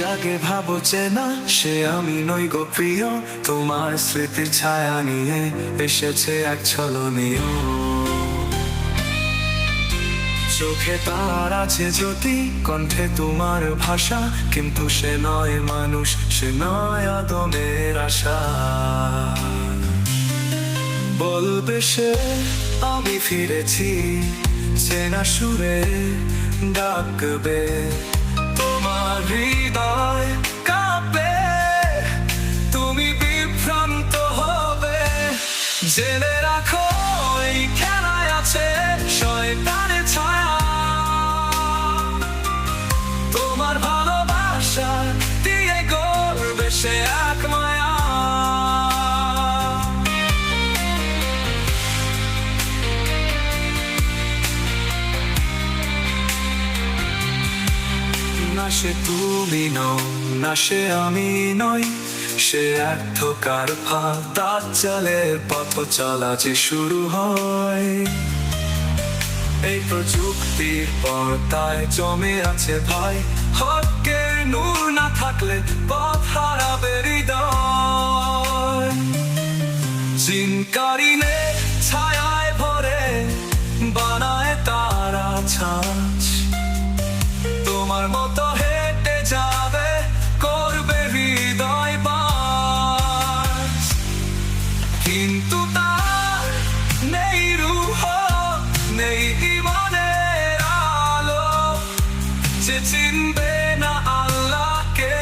যাকে ভাবো চেনা সে আমি নই গো প্রিয়, তোমার স্মৃতির ছায়া নিয়ে এসেছে এক ছলনীয়। চোখে তার আছে জ্যোতি, কণ্ঠে তোমার ভাষা, কিন্তু সে নয় মানুষ, সে নয় আদমের আশা। বলবে সে আমি ফিরেছি, চেনা সুরে ডাকবে, তোমার হৃদয় কাঁপবে, তুমি বিভ্রান্ত হবে। জেনে রাখো এই খেলায় আছে শয়তানের ছায়া, তোমার ভালোবাসা দিয়ে গড়বে সে এক মায়া। না সে তুমি নও, না সে আমি নই, সে এক ধোঁকার ফাঁদ, তার চালের পথ চলা যে শুরু হয়। এই প্রযুক্তির পর্দায় জমে আছে ভয়, হকের নূর না থাকলে পথ হারাবে হৃদয়। জিনকারিনে ছায়ায় ভরে বানায় তারা ছাঁচ, তোমার মতো হেঁটে যাবে, করবে হৃদয় বাস। কিন্তু তার নেই রূহ, নেই ঈমানের আলো, যে চিনবে না আল্লাহকে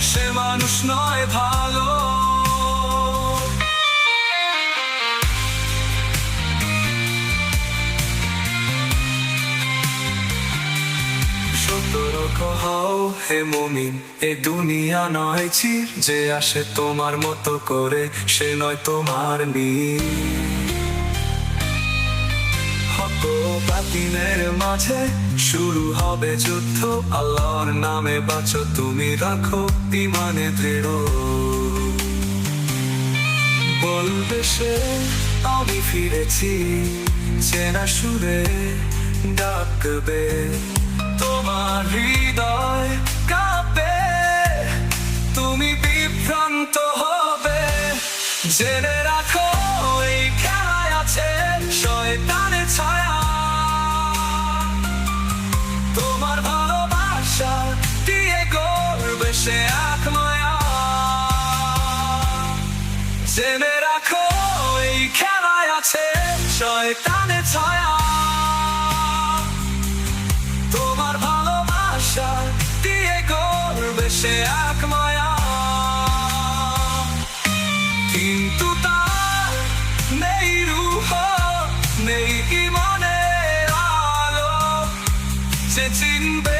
সে মানুষ নয় ভালো। সতর্ক হও হে মুমিন, এ দুনিয়া নয় চির, যে আসে তোমার মতো করে সে নয় তোমার নীর। হক ও বাতিলের মাঝে শুরু হবে যুদ্ধ, আল্লাহর নামে বাঁচো তুমি, রাখো ঈমানে দৃঢ়। বলবে সে আমি ফিরেছি, চেনা সুরে ডাকবে, তোমার হৃদয় কাঁপবে, তুমি বিভ্রান্ত হবে। জেনে রাখো এই খেলায় আছে শয়তানের ছায়া, তোমার ভালোবাসা দিয়ে গড়বে সে এক মায়া। জেনে রাখো এই খেলায় আছে শয়তানের ছায়া, তোমার ভালোবাসা দিয়ে গড়বে সে এক মায়া। কিন্তু তার নেই রূহ, নেই ঈমানের আলো, যে চিনবে